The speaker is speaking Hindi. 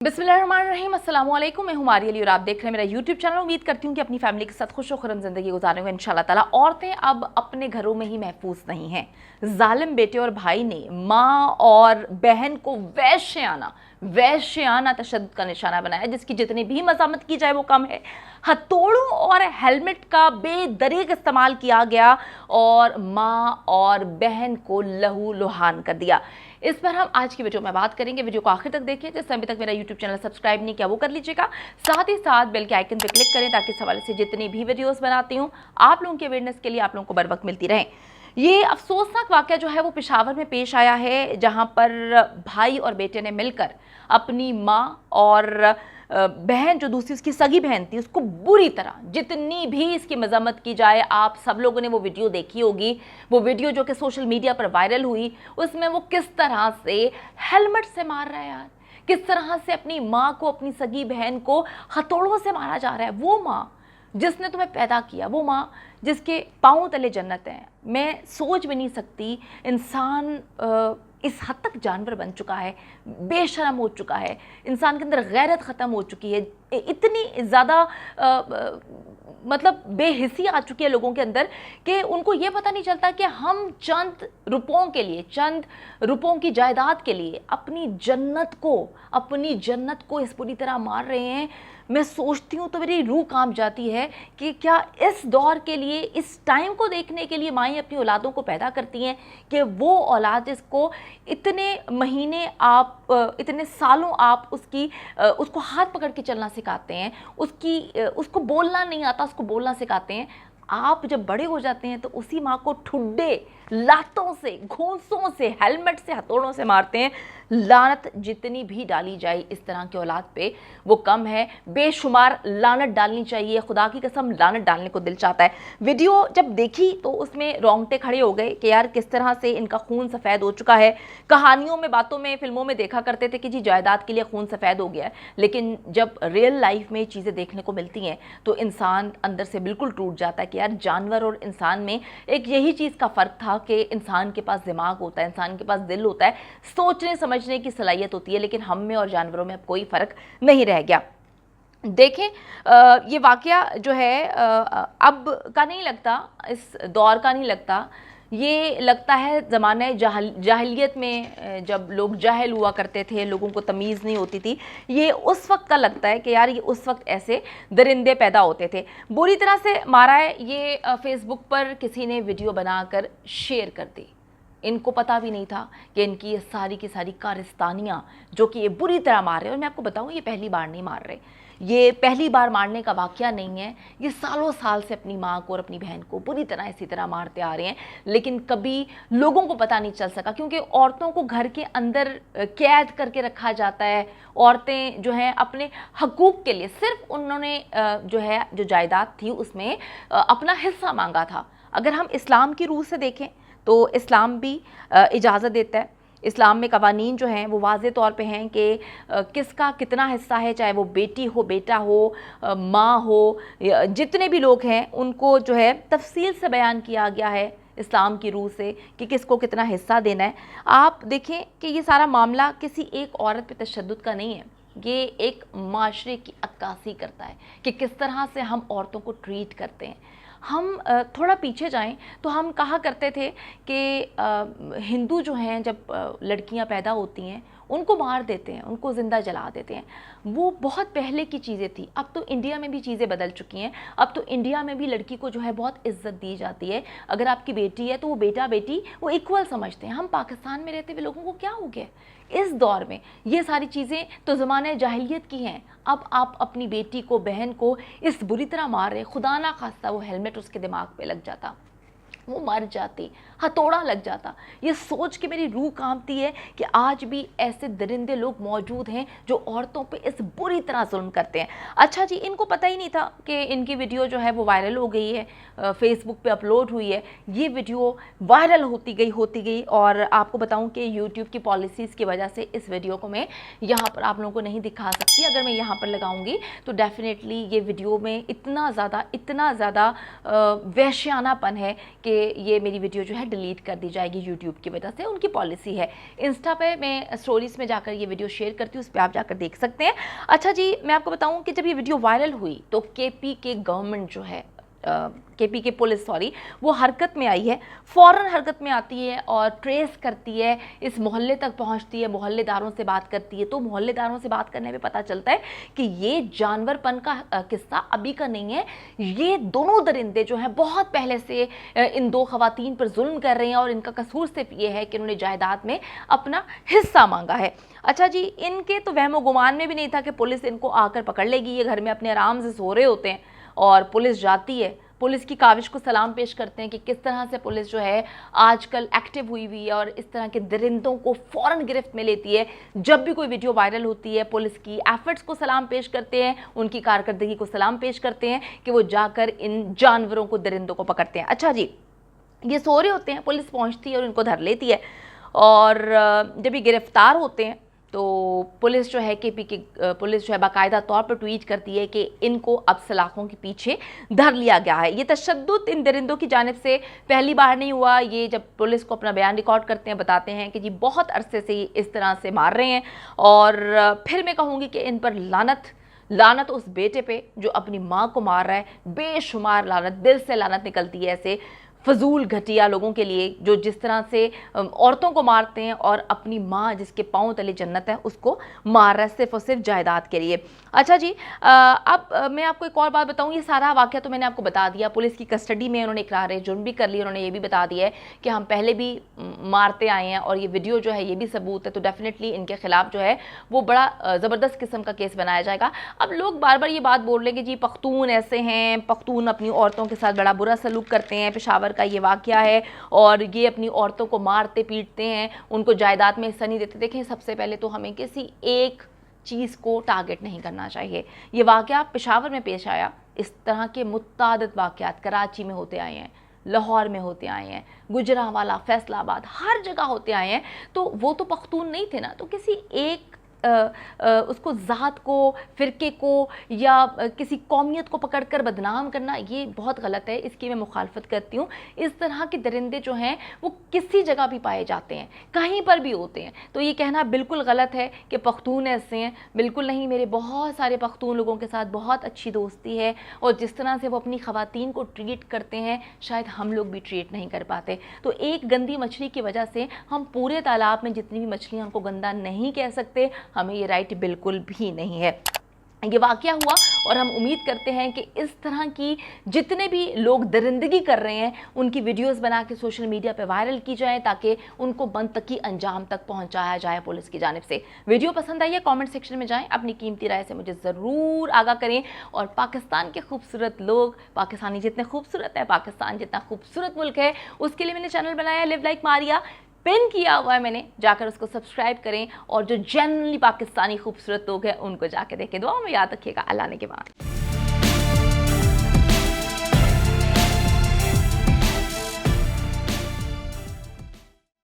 बिस्मिल्लाहिर्रहमानिर्रहीम, अस्सलाम वालेकुम। मैं हूं मारिया अली और आप देख रहे हैं मेरा यूट्यूब चैनल। उम्मीद करती हूं कि अपनी फैमिली के साथ खुश और खुर्रम ज़िंदगी गुजारेंगे इंशाल्लाह ताला। औरतें अब अपने घरों में ही महफूज नहीं हैं। जालिम बेटे और भाई ने माँ और बहन को वैश्याना तशद्दुद का निशाना बनाया, जिसकी जितनी भी मज़ामत की जाए वो कम है। हथौड़ों और हेलमेट का बेदरीग इस्तेमाल किया गया और माँ और बहन को लहू लुहान कर दिया। इस पर हम आज की वीडियो में बात करेंगे। वीडियो को आखिर तक देखें। जिसने अभी तक मेरा यूट्यूब चैनल सब्सक्राइब नहीं किया वो कर लीजिएगा। साथ ही साथ बेल के आइकन पर क्लिक करें ताकि इस हवाले से जितनी भी वीडियोस बनाती हूँ आप लोगों के अवेयरनेस के लिए आप लोगों को बर वक्त मिलती रहे। ये अफसोसनाक वाक़या जो है वो पेशावर में पेश आया है, जहाँ पर भाई और बेटे ने मिलकर अपनी माँ और बहन, जो दूसरी उसकी सगी बहन थी, उसको बुरी तरह, जितनी भी इसकी मजम्मत की जाए, आप सब लोगों ने वो वीडियो देखी होगी। वो वीडियो जो कि सोशल मीडिया पर वायरल हुई, उसमें वो किस तरह से हेलमेट से मार रहा है यार, किस तरह से अपनी माँ को, अपनी सगी बहन को हथौड़ों से मारा जा रहा है। वो माँ जिसने तुम्हें पैदा किया, वो माँ जिसके पाँव तले जन्नत है। मैं सोच भी नहीं सकती, इंसान इस हद तक जानवर बन चुका है, बेशरम हो चुका है, इंसान के अंदर गैरत ख़त्म हो चुकी है, इतनी ज़्यादा मतलब बेहिसी आ चुकी है लोगों के अंदर कि उनको ये पता नहीं चलता कि हम चंद रुपयों के लिए, चंद रुपयों की जायदाद के लिए अपनी जन्नत को इस पूरी तरह मार रहे हैं। मैं सोचती हूँ तो मेरी रूह कांप जाती है कि क्या इस दौर के लिए, इस टाइम को देखने के लिए माएँ अपनी औलादों को पैदा करती हैं कि वो औलाद जिसको इतने महीने आप, इतने सालों आप उसको हाथ पकड़ के चलना सिखाते हैं, उसको बोलना नहीं आता, उसको बोलना सिखाते हैं। आप जब बड़े हो जाते हैं तो उसी माँ को ठुड्डे, लातों से, घूंसों से, हेलमेट से, हथौड़ों से मारते हैं। लानत जितनी भी डाली जाए इस तरह की औलाद पे वो कम है। बेशुमार लानत डालनी चाहिए, खुदा की कसम लानत डालने को दिल चाहता है। वीडियो जब देखी तो उसमें रोंगटे खड़े हो गए कि यार किस तरह से इनका खून सफ़ेद हो चुका है। कहानियों में, बातों में, फिल्मों में देखा करते थे कि जी जायदाद के लिए खून सफ़ेद हो गया है, लेकिन जब रियल लाइफ में चीज़ें देखने को मिलती हैं तो इंसान अंदर से बिल्कुल टूट जाता है कि यार जानवर और इंसान में एक यही चीज़ का फ़र्क था कि इंसान के पास दिमाग होता है, इंसान के पास दिल होता है, सोचने समझने की सलाहियत होती है, लेकिन हम में और जानवरों में अब कोई फ़र्क नहीं रह गया। देखें, ये वाक़या जो है अब का नहीं लगता, इस दौर का नहीं लगता, ये लगता है ज़माने जाहिलियत में, जब लोग जाहिल हुआ करते थे, लोगों को तमीज़ नहीं होती थी। ये उस वक्त का लगता है कि यार ये उस वक्त ऐसे दरिंदे पैदा होते थे। बुरी तरह से मारा है। ये फेसबुक पर किसी ने वीडियो बनाकर शेयर कर दी। इनको पता भी नहीं था कि इनकी ये सारी की सारी कारस्तानियाँ जो कि ये बुरी तरह मार रहे हैं, और मैं आपको बताऊँ ये पहली बार नहीं मार रहे, ये पहली बार मारने का वाक़या नहीं है। ये सालों साल से अपनी माँ को और अपनी बहन को बुरी तरह इसी तरह मारते आ रहे हैं, लेकिन कभी लोगों को पता नहीं चल सका, क्योंकि औरतों को घर के अंदर कैद करके रखा जाता है। औरतें जो हैं अपने हकूक़ के लिए सिर्फ उन्होंने जो जायदाद थी उसमें अपना हिस्सा मांगा था। अगर हम इस्लाम की रूह से देखें तो इस्लाम भी इजाज़त देता है। इस्लाम में कवानीन जो हैं वो वाज़े तौर पे हैं कि किसका कितना हिस्सा है, चाहे वो बेटी हो, बेटा हो, माँ हो, जितने भी लोग हैं उनको जो है तफसील से बयान किया गया है इस्लाम की रूह से कि किसको कितना हिस्सा देना है। आप देखें कि ये सारा मामला किसी एक औरत पे तशद्दुद का नहीं है, ये एक माशरे की अक्कासी करता है कि किस तरह से हम औरतों को ट्रीट करते हैं। हम थोड़ा पीछे जाएं तो हम कहा करते थे कि हिंदू जो हैं जब लड़कियां पैदा होती हैं उनको मार देते हैं, उनको ज़िंदा जला देते हैं। वो बहुत पहले की चीज़ें थी। अब तो इंडिया में भी चीज़ें बदल चुकी हैं। अब तो इंडिया में भी लड़की को जो है बहुत इज्जत दी जाती है। अगर आपकी बेटी है तो वो बेटा बेटी वो इक्वल समझते हैं। हम पाकिस्तान में रहते हुए लोगों को क्या हो गया इस दौर में? ये सारी चीज़ें तो ज़माने जाहिलियत की हैं। अब आप अपनी बेटी को, बहन को इस बुरी तरह मार रहे, खुदा ना खास्ता वो हेलमेट उसके दिमाग पे लग जाता, वो मर जाती, हथौड़ा लग जाता। ये सोच के मेरी रूह कांपती है कि आज भी ऐसे दरिंदे लोग मौजूद हैं जो औरतों पे इस बुरी तरह जुल्म करते हैं। अच्छा जी, इनको पता ही नहीं था कि इनकी वीडियो जो है वो वायरल हो गई है, फेसबुक पे अपलोड हुई है। ये वीडियो वायरल होती गई और आपको बताऊं कि यूट्यूब की पॉलिसीज़ की वजह से इस वीडियो को मैं यहाँ पर आप लोगों को नहीं दिखा सकती। अगर मैं यहाँ पर लगाऊंगी तो डेफिनेटली ये वीडियो में इतना ज़्यादा वहशियानापन है कि ये मेरी वीडियो जो है डिलीट कर दी जाएगी यूट्यूब की वजह से, उनकी पॉलिसी है। इंस्टा पे मैं स्टोरीज में जाकर ये वीडियो शेयर करती हूँ, उस पर आप जाकर देख सकते हैं। अच्छा जी, मैं आपको बताऊँ कि जब ये वीडियो वायरल हुई तो केपी के गवर्नमेंट जो है, केपी के पुलिस सॉरी, वो हरकत में आई है, फ़ौरन हरकत में आती है और ट्रेस करती है, इस मोहल्ले तक पहुंचती है, मोहल्लेदारों से बात करती है। तो मोहल्लेदारों से बात करने में पता चलता है कि ये जानवरपन का किस्सा अभी का नहीं है, ये दोनों दरिंदे जो हैं बहुत पहले से इन दो खवातीन पर जुल्म कर रहे हैं और इनका कसूर सिर्फ ये है कि उन्होंने जायदाद में अपना हिस्सा मांगा है। अच्छा जी, इनके तो वहमो गुमान में भी नहीं था कि पुलिस इनको आकर पकड़ लेगी। ये घर में अपने आराम से सो रहे होते हैं और पुलिस जाती है। पुलिस की काविश को सलाम पेश करते हैं कि किस तरह से पुलिस जो है आजकल एक्टिव हुई हुई है और इस तरह के दरिंदों को फ़ौरन गिरफ्त में लेती है। जब भी कोई वीडियो वायरल होती है, पुलिस की एफर्ट्स को सलाम पेश करते हैं, उनकी कारकर्दगी को सलाम पेश करते हैं कि वो जाकर इन जानवरों को, दरिंदों को पकड़ते हैं। अच्छा जी, ये सो रहे होते हैं, पुलिस पहुँचती है और इनको धर लेती है और जब ये गिरफ्तार होते हैं तो पुलिस जो है, केपी की पुलिस जो है बाकायदा तौर पर ट्वीट करती है कि इनको अब सलाखों के पीछे धर लिया गया है। ये तशद्दुद इन दरिंदों की जानिब से पहली बार नहीं हुआ। ये जब पुलिस को अपना बयान रिकॉर्ड करते हैं, बताते हैं कि जी बहुत अरसे से इस तरह से मार रहे हैं। और फिर मैं कहूँगी कि इन पर लानत उस बेटे पे जो अपनी माँ को मार रहा है, बेशुमार लानत, दिल से लानत निकलती है ऐसे फजूल घटिया लोगों के लिए जो जिस तरह से औरतों को मारते हैं और अपनी माँ जिसके पाँव तले जन्नत है उसको मार रहा है सिर्फ और सिर्फ जायदाद के लिए। अच्छा जी, अब मैं आपको एक और बात बताऊँ। ये सारा वाक़या तो मैंने आपको बता दिया, पुलिस की कस्टडी में उन्होंने इकरार जुर्म भी कर ली। उन्होंने ये भी बता दिया है कि हम पहले भी मारते आए हैं और ये वीडियो जो है ये भी सबूत है। तो डेफिनेटली इनके खिलाफ जो है वो बड़ा ज़बरदस्त किस्म का केस बनाया जाएगा। अब लोग बार बार ये बात बोल रहे हैं कि जी पख्तून ऐसे हैं, पख्तून अपनी औरतों के साथ बड़ा बुरा सलूक करते हैं, पेशावर का ये वाक़या है और ये अपनी औरतों को मारते पीटते हैं, उनको जायदाद में हिस्सा नहीं देते। देखें, सबसे पहले तो हमें किसी एक चीज़ को टारगेट नहीं करना चाहिए। ये वाक़या पेशावर में पेश आया, इस तरह के मुत्तादिद वाक़यात कराची में होते आए हैं, लाहौर में होते आए हैं, गुजरांवाला, फैसलाबाद, हर जगह होते आए हैं। तो वो तो पख्तून नहीं थे ना, तो किसी एक उसको ज़ात को, फ़िरके को या किसी कौमियत को पकड़कर बदनाम करना ये बहुत गलत है। इसकी मैं मुखालफत करती हूँ। इस तरह के दरिंदे जो हैं वो किसी जगह भी पाए जाते हैं, कहीं पर भी होते हैं। तो ये कहना बिल्कुल गलत है कि पख्तून ऐसे हैं, बिल्कुल नहीं। मेरे बहुत सारे पख्तून लोगों के साथ बहुत अच्छी दोस्ती है और जिस तरह से वो अपनी ख़वातीन को ट्रीट करते हैं शायद हम लोग भी ट्रीट नहीं कर पाते। तो एक गंदी मछली की वजह से हम पूरे तालाब में जितनी भी मछलियाँ उनको गंदा नहीं कह सकते, हमें ये राइट बिल्कुल भी नहीं है। ये वाक़या हुआ और हम उम्मीद करते हैं कि इस तरह की जितने भी लोग दरिंदगी कर रहे हैं उनकी वीडियोस बना के सोशल मीडिया पे वायरल की जाए ताकि उनको मनतकी अंजाम तक पहुंचाया जाए पुलिस की जानिब से। वीडियो पसंद आई है, कमेंट सेक्शन में जाएं, अपनी कीमती राय से मुझे ज़रूर आगाह करें। और पाकिस्तान के खूबसूरत लोग, पाकिस्तानी जितने खूबसूरत है, पाकिस्तान जितना खूबसूरत मुल्क है, उसके लिए मैंने चैनल बनाया लिव लाइक मारिया, पिन किया हुआ है मैंने, जाकर उसको सब्सक्राइब करें और जो जनरली पाकिस्तानी खूबसूरत लोग हैं उनको जाके देखें। दुआ में याद रखिएगा। अल्लाह ने के बाद।